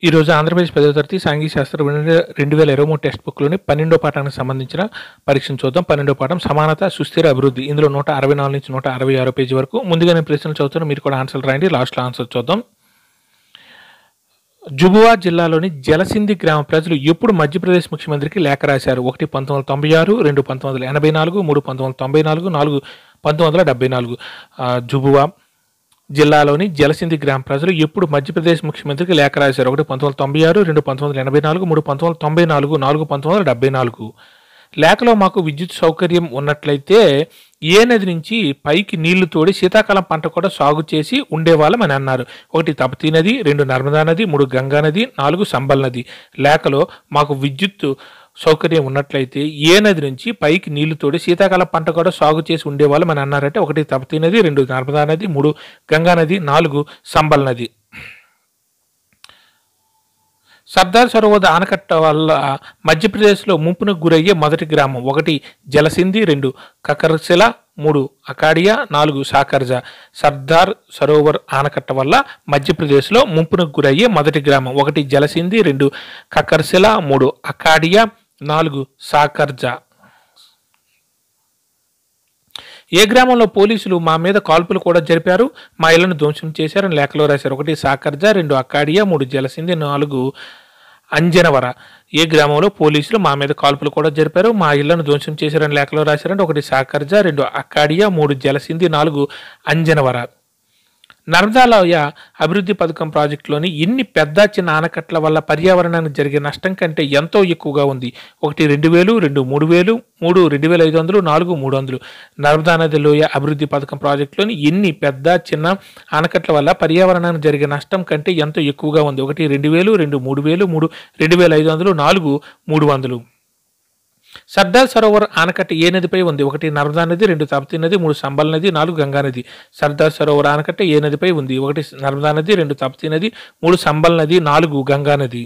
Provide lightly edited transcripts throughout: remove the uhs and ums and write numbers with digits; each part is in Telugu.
ఈరోజు ఆంధ్రప్రదేశ్ 10వ తరగతి సాంఘిక శాస్త్రం 2023 టెక్స్ట్ బుక్లోని 12వ పాఠానికి సంబంధించిన పరీక్షను చూద్దాం. 12వ పాఠం సమానత, సుస్థిర అభివృద్ధి. ఇందులో 164 నుంచి 166 పేజీ వరకు. ముందుగా నేను ప్రశ్నలు చదువుతాను, మీరు కూడా ఆన్సర్లు రాయండి. లాస్ట్లో ఆన్సర్ చూద్దాం. జుబువా జిల్లాలోని జలసింధి గ్రామ ప్రజలు ఎప్పుడు మధ్యప్రదేశ్ ముఖ్యమంత్రికి లేఖ రాశారు? 1 1996, 2 1984, 3 1994, 4 1974. జుబువా జిల్లాలోని జలసింధి గ్రామ ప్రజలు ఎప్పుడు మధ్యప్రదేశ్ ముఖ్యమంత్రికి లేఖ రాశారు? 1 1996, 2 1984, 3 1994, 4 1974. లేఖలో మాకు విద్యుత్ సౌకర్యం ఉన్నట్లయితే ఏ నది నుంచి పైకి నీళ్లు తోడి శీతాకాలం పంట కూడా సాగు చేసి ఉండేవాళ్ళం అని అన్నారు. 1 తపతీ నది, 2 నర్మదా నది, 3 గంగా నది, 4 సంబల్ నది. లేఖలో మాకు విద్యుత్ సౌకర్యం ఉన్నట్లయితే ఏ నది నుంచి పైకి నీళ్లు తోడి శీతాకాలం పంట కూడా సాగు చేసి ఉండేవాళ్ళం అని అన్నారంటే 1 తపతీ నది, 2 నర్మదా నది, 3 గంగా నది, 4 సంబల్ నది. సర్దార్ సరోవర్ ఆనకట్ట వల్ల మధ్యప్రదేశ్లో ముంపునకు గురయ్యే మొదటి గ్రామం? 1 జలసింధి, 2 కకర్శిల, 3 అకాడియా, 4 సాకర్జా. సర్దార్ సరోవర్ ఆనకట్ట వల్ల మధ్యప్రదేశ్లో ముంపునకు గురయ్యే మొదటి గ్రామం? 1 జలసింధి, 2 కకర్శిల, 3 అకాడియా, 4 సాకర్జా. ఏ గ్రామంలో పోలీసులు మా మీద కాల్పులు కూడా జరిపారు, మా ఇళ్లను ధ్వంసం చేశారని లేఖలో రాశారు? 1 సాకర్జా, 2 అకాడియా, 3 జలసింధి, 4 అంజనవర. ఏ గ్రామంలో పోలీసులు మా మీద కాల్పులు కూడా జరిపారు, మా ఇళ్లను ధ్వంసం చేశారని లేఖలో రాశారంటే 1 సాకర్జా, 2 అకాడియా, 3 జలసింధి, 4 అంజనవర. నర్మదా లోయ అభివృద్ధి పథకం ప్రాజెక్టులోని ఎన్ని పెద్ద చిన్న ఆనకట్ల వల్ల పర్యావరణానికి జరిగే నష్టం కంటే ఎంతో ఎక్కువగా ఉంది? 1 2000, 2 3000, 3 2500, 4 300. నర్మదా నది లోయ అభివృద్ధి పథకం ప్రాజెక్టులోని ఎన్ని పెద్ద చిన్న ఆనకట్ల వల్ల పర్యావరణానికి జరిగే నష్టం కంటే ఎంతో ఎక్కువగా ఉంది? 1 2000, 2 3000, 3 2500, 4 300. సర్దార్ సరోవర్ ఆనకట్ట ఏ నదిపై ఉంది? 1 నర్మదా నది, 2 తపతీ నది, 3 సంబల్ నది, 4 గంగా నది. సర్దార్ సరోవర్ ఆనకట్ట ఏ నదిపై ఉంది? 1 నర్మదా నది, 2 తపతీ నది, 3 సంబల్ నది, 4 గంగా నది.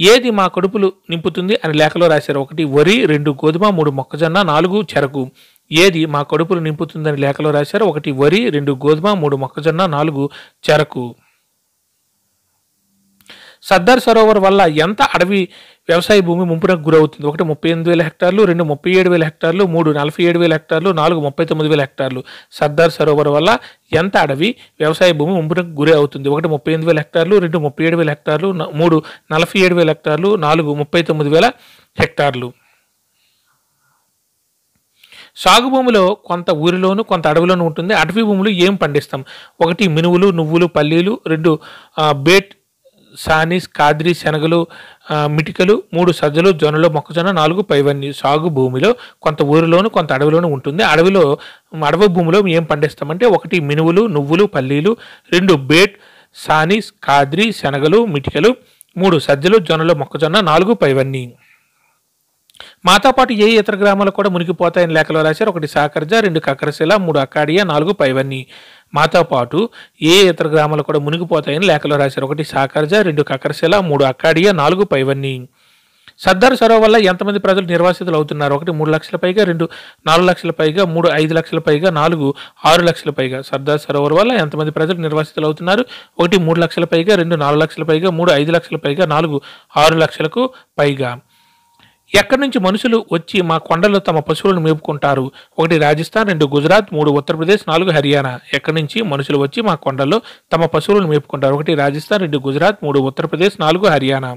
ఏది మా కడుపులు నింపుతుంది అని లేఖలో రాశారు? 1 వరి, 2 గోధుమ, 3 మొక్కజొన్న, 4 చెరకు. ఏది మా కడుపులు నింపుతుందని లేఖలో రాశారు? 1 వరి, 2 గోధుమ, 3 మొక్కజొన్న, 4 చెరకు. సర్దార్ సరోవర్ వల్ల ఎంత అడవి వ్యవసాయ భూమి ముంపునకు గురవుతుంది? 1 38,000 హెక్టార్లు, 2 37,000 హెక్టార్లు, 3 47,000 హెక్టార్లు, 4 39,000 హెక్టార్లు. సర్దార్ సరోవర్ వల్ల ఎంత అడవి వ్యవసాయ భూమి ముంపునకు గురి అవుతుంది? 1 38,000 హెక్టార్లు, 2 37,000 హెక్టార్లు, 3 47,000 హెక్టార్లు, 4 39,000 హెక్టార్లు. సాగు భూమిలో కొంత ఊరిలోను కొంత అడవిలోను ఉంటుంది. అటవీ భూములు ఏం పండిస్తాం? 1 మినువులు, నువ్వులు, పల్లీలు, 2 బేట్, సానీస్, కాద్రి, శనగలు, మిటికలు, 3 సజ్జలు, జొన్నలు, మొక్కజొన్న, 4 పైవన్నీ. సాగు భూమిలో కొంత ఊరిలోను కొంత అడవిలోను ఉంటుంది. అడవి భూమిలో ఏం పండిస్తామంటే 1 మినువులు, నువ్వులు, పల్లీలు, 2 బేట్, సానీస్, కాద్రి, శనగలు, మిటికలు, 3 సజ్జలు, జొన్నలు, మొక్కజొన్న, 4 పైవన్నీ. మాతో పాటు ఏ ఇతర గ్రామాలు కూడా మునిగిపోతాయని లేఖలో రాశారు? 1 సాకర్జా, 2 కకరశిల, 3 అకాడియా, 4 పైవన్నీ. మాతో పాటు ఏ ఇతర గ్రామాలు కూడా మునిగిపోతాయని లేఖలో రాశారు? 1 సాకర్జా, 2 కకరశిల, 3 అకాడియా, 4 పైవన్నీ. సర్దార్ సరోవర్ వల్ల ఎంతమంది ప్రజలు నిర్వాసితులు అవుతున్నారు? 1 3 లక్షల పైగా, 2 4 లక్షల పైగా, 3 5 లక్షల పైగా, 4 6 లక్షల పైగా. సర్దార్ సరోవర్ వల్ల ఎంతమంది ప్రజలు నిర్వాసితులు అవుతున్నారు? 1 3 లక్షల పైగా, 2 4 లక్షల పైగా, 3 5 లక్షల పైగా, 4 6 లక్షలకు పైగా. ఎక్కడి నుంచి మనుషులు వచ్చి మా కొండల్లో తమ పశువులను మేపుకుంటారు? 1 రాజస్థాన్, 2 గుజరాత్, 3 ఉత్తరప్రదేశ్, 4 హర్యానా. ఎక్కడి నుంచి మనుషులు వచ్చి మా కొండల్లో తమ పశువులను మేపుకుంటారు? 1 రాజస్థాన్, 2 గుజరాత్, 3 ఉత్తరప్రదేశ్, 4 హర్యానా.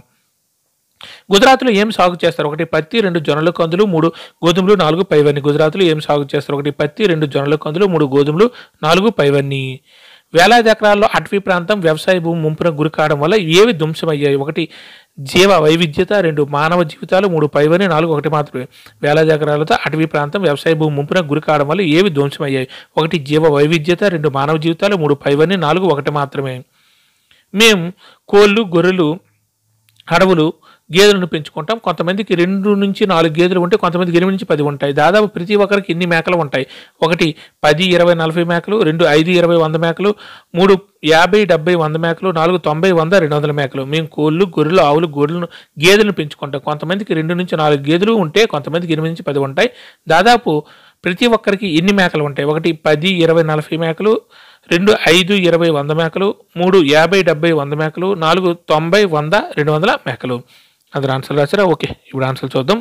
గుజరాత్లో ఏం సాగు చేస్తారు? 1 పత్తి, 2 జొన్నలు, కందులు, 3 గోధుమలు, 4 పైవన్నీ. గుజరాత్లో ఏం సాగు చేస్తారు? 1 పత్తి, 2 జొన్నలు, కందులు, 3 గోధుమలు, 4 పైవన్నీ. వేలాది ఎకరాల్లో అటవీ ప్రాంతం వ్యవసాయ భూమి ముంపునకు గురి కావడం వల్ల ఏవి ధ్వంసమయ్యాయి? 1 జీవ వైవిధ్యత, 2 మానవ జీవితాలు, 3 పైవన్నీ, 4 1 మాత్రమే. వేలాది ఎకరాలతో అటవీ ప్రాంతం వ్యవసాయ భూమి ముంపునకు గురి కావడం వల్ల ఏవి ధ్వంసమయ్యాయి? 1 జీవ వైవిధ్యత, 2 మానవ జీవితాలు, 3 పైవన్నీ, 4 1 మాత్రమే. మేము కోళ్ళు, గొర్రెలు, అడవులు, గేదెలను పెంచుకుంటాం. కొంతమందికి 2 నుంచి 4 గేదెలు ఉంటాయి, కొంతమందికి 8 నుంచి 10 ఉంటాయి. దాదాపు ప్రతి ఒక్కరికి ఇన్ని మేకలు ఉంటాయి? 1 10 20 40 మేకలు, 2 5 20 100 మేకలు, 3 50 70 100 మేకలు, 4 90 100 200 మేకలు. మేము కోళ్ళు, గొర్రెలు, ఆవులు, గేదెలను పెంచుకుంటాం. కొంతమందికి 2 నుంచి 4 గేదెలు ఉంటే, కొంతమందికి 8 నుంచి 10 ఉంటాయి. దాదాపు ప్రతి ఒక్కరికి ఎన్ని మేకలు ఉంటాయి? 1 10 20 40 మేకలు, 2 5 20 100 మేకలు, 3 50 70 100 మేకలు, 4 90 100 200 మేకలు. అందరూ ఆన్సర్ రాశారా? ఓకే, ఇప్పుడు ఆన్సర్ చూద్దాం.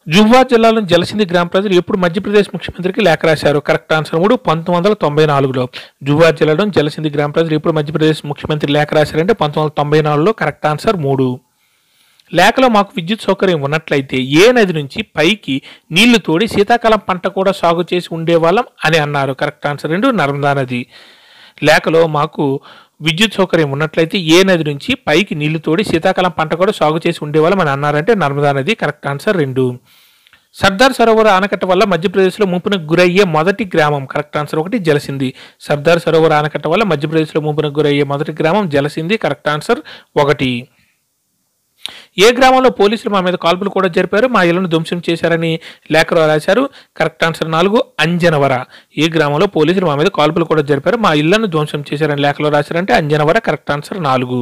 జువ్వార్ జిల్లాలోని జలసింధి గ్రామ ప్రజలు ఎప్పుడు మధ్యప్రదేశ్ ముఖ్యమంత్రికి లేఖ రాశారు? Correct answer 3 1994లో. జువ్వార్ జిల్లాలోని జలసింధి గ్రామ ప్రజలు ఎప్పుడు మధ్యప్రదేశ్ ముఖ్యమంత్రి లేఖ రాశారంటే 1994లో. Correct answer 3. లేఖలో మాకు విద్యుత్ సౌకర్యం ఉన్నట్లయితే ఏ నది నుంచి పైకి నీళ్లు తోడి శీతాకాలం పంట కూడా సాగు చేసి ఉండేవాళ్ళం అని అన్నారు? కరెక్ట్ ఆన్సర్ 2 నర్మదా నది. లేఖలో మాకు విద్యుత్ సౌకర్యం ఉన్నట్లయితే ఏ నది నుంచి పైకి నీళ్లు తోడి శీతాకాలం పంట కూడా సాగు చేసి ఉండేవాళ్ళం అని అన్నారంటే నర్మదా నది. Correct answer 2. సర్దార్ సరోవర్ ఆనకట్ట వల్ల మధ్యప్రదేశ్లో ముంపునకు గురయ్యే మొదటి గ్రామం? Correct answer 1 జలసింధి. సర్దార్ సరోవర్ ఆనకట్ట వల్ల మధ్యప్రదేశ్లో ముంపునకు గురయ్యే మొదటి గ్రామం జలసింధి. Correct answer 1. ఏ గ్రామంలో పోలీసులు మా మీద కాల్పులు కూడా జరిపారు, మా ఇళ్లను ధ్వంసం చేశారని లేఖలో రాశారు? Correct answer 4 అంజనవర. ఏ గ్రామంలో పోలీసులు మా మీద కాల్పులు కూడా జరిపారు, మా ఇళ్లను ధ్వంసం చేశారని లేఖలో రాశారంటే అంజనవర. Correct answer 4.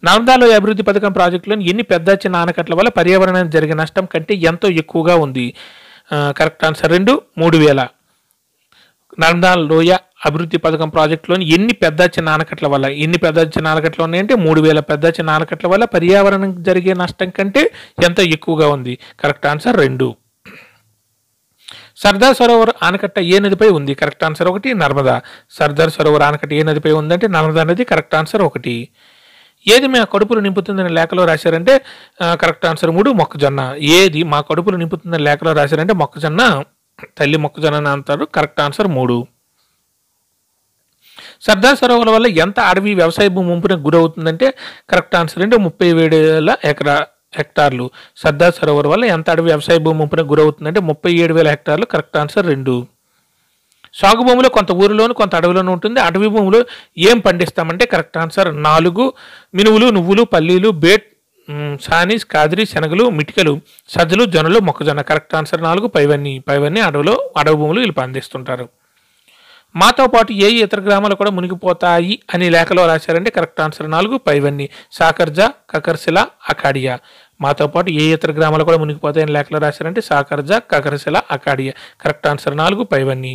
నర్మదాలో అభివృద్ధి పథకం ప్రాజెక్టులోని ఎన్ని పెద్ద చిన్న ఆనకట్ల వల్ల పర్యావరణానికి జరిగే నష్టం కంటే ఎంతో ఎక్కువగా ఉంది? Correct answer 2 3000. నర్మదా లోయ అభివృద్ధి పథకం ప్రాజెక్టులోని ఎన్ని పెద్ద చిన్న ఆనకట్ల వల్ల, ఎన్ని పెద్ద చిన్న ఆనకట్లు ఉన్నాయంటే 3000 పెద్ద చిన్న ఆనకట్ల వల్ల పర్యావరణానికి జరిగే నష్టం కంటే ఎంతో ఎక్కువగా ఉంది? Correct answer 2. సర్దార్ సరోవర్ ఆనకట్ట ఏ నదిపై ఉంది? Correct answer 1 Narmada. సర్దార్ సరోవర్ ఆనకట్ట ఏ నదిపై ఉందంటే నర్మదా నది. Correct answer 1. ఏది మా కడుపులు నింపుతుందని లేఖలో రాశారంటే కరెక్ట్ ఆన్సర్ 3 మొక్కజొన్న. ఏది మా కడుపులు నింపుతుందని లేఖలో రాశారంటే మొక్కజొన్న, తల్లి మొక్కజొన్న అని అంటారు. Correct answer 3. సర్దార్ సరోవర్ వల్ల ఎంత అడవి వ్యవసాయ భూమి ముంపునకు గురవుతుందంటే కరెక్ట్ ఆన్సర్ 37,000 హెక్టార్లు. సర్దార్ సరోవర్ వల్ల ఎంత అడవి వ్యవసాయ భూమి ముంపునకు గురవుతుందంటే 37,000 హెక్టార్లు. Correct answer 2. సాగు భూమిలో కొంత ఊరిలోను కొంత అడవిలోనూ ఉంటుంది. అడవి భూమిలో ఏం పండిస్తామంటే కరెక్ట్ ఆన్సర్ 4 మినువులు, నువ్వులు, పల్లీలు, బేట్, సానీస్, కాద్రి, శనగలు, మిటికలు, సజ్జలు, జొన్నలు, మొక్కజొన్న. కరెక్ట్ ఆన్సర్ 4 పైవన్నీ అడవి భూములు వీళ్ళు పండిస్తుంటారు. మాతో పాటు ఏ ఇతర గ్రామాలు కూడా మునిగిపోతాయి అని లేఖలో రాశారంటే కరెక్ట్ ఆన్సర్ 4 పైవన్నీ. సాకర్జా, కకర్శిల, అకాడియా. మాతో పాటు ఏ ఇతర గ్రామాలు కూడా మునిగిపోతాయని లేఖలో రాశారంటే సాకర్జా, కకర్శిల, అకాడియా. కరెక్ట్ ఆన్సర్ 4 పైవన్నీ.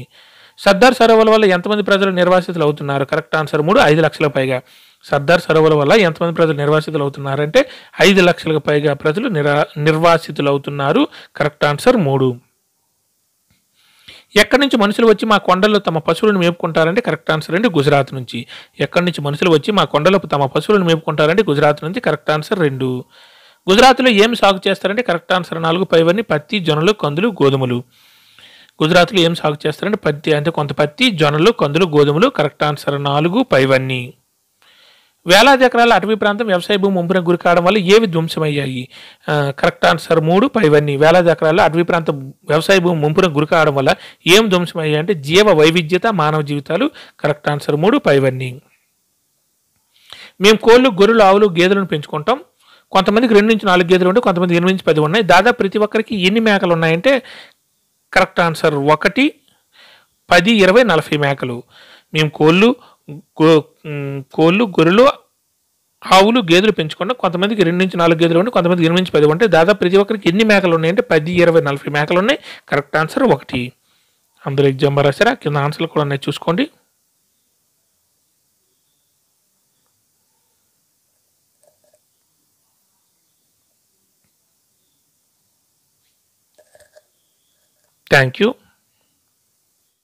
సర్దార్ సరోవర్ వల్ల ఎంతమంది ప్రజలు నిర్వాసితులు అవుతున్నారు? కరెక్ట్ ఆన్సర్ 3 5 లక్షలకు పైగా. సర్దార్ సరోవర్ వల్ల ఎంతమంది ప్రజలు నిర్వాసితులు అవుతున్నారంటే 5 లక్షలకు పైగా ప్రజలు నిర్వాసితులు అవుతున్నారు. Correct answer 3. ఎక్కడి నుంచి మనుషులు వచ్చి మా కొండల్లో తమ పశువులను మేపుకుంటారంటే కరెక్ట్ ఆన్సర్ 2 గుజరాత్ నుంచి. ఎక్కడి నుంచి మనుషులు వచ్చి మా కొండల్లో తమ పశువులను మేపుకుంటారంటే గుజరాత్ నుంచి. Correct answer 2. గుజరాత్లో ఏమి సాగు చేస్తారంటే కరెక్ట్ ఆన్సర్ 4 పైవన్నీ. పత్తి, జొన్నలు, కందులు, గోధుమలు. గుజరాత్లో ఏం సాగు చేస్తారంటే పత్తి, అంటే కొంత పత్తి, జొన్నలు, కందులు, గోధుమలు. కరెక్ట్ ఆన్సర్ 4 పైవన్నీ. వేలాది ఎకరాల అటవీ ప్రాంతం వ్యవసాయ భూమి ముంపునకు గురి కావడం వల్ల ఏవి ధ్వంసమయ్యాయి? కరెక్ట్ ఆన్సర్ 3 పైవన్నీ. వేలాది ఎకరాల అటవీ ప్రాంతం వ్యవసాయ భూమి ముంపునకు గురి కావడం వల్ల ఏం ధ్వంసమయ్యాయి అంటే జీవ వైవిధ్యత, మానవ జీవితాలు. కరెక్ట్ ఆన్సర్ 3 పైవన్నీ. మేము కోళ్ళు, గొర్రెలు, ఆవులు, గేదెలను పెంచుకుంటాం. కొంతమందికి 2 నుంచి 4 గేదెలు ఉంటాయి, కొంతమంది 8 నుంచి 10 ఉన్నాయి. దాదాపు ప్రతి ఒక్కరికి ఎన్ని మేకలు ఉన్నాయంటే కరెక్ట్ ఆన్సర్ 1 10 20 40 మేకలు. మేము కోళ్ళు, గొర్రెలు, ఆవులు, గేదెలు పెంచుకుంటాం. కొంతమందికి 2 నుంచి 4 గేదెలు ఉంటాయి, కొంతమందికి 8 నుంచి 10 ఉంటాయి. దాదాపు ప్రతి ఒక్కరికి ఎన్ని మేకలు ఉన్నాయంటే 10 20 40 మేకలు ఉన్నాయి. Correct answer 1. అందరూ ఎగ్జామ్ రాశారా? కింద ఆన్సర్లు కూడా ఉన్నాయి, చూసుకోండి. Thank you.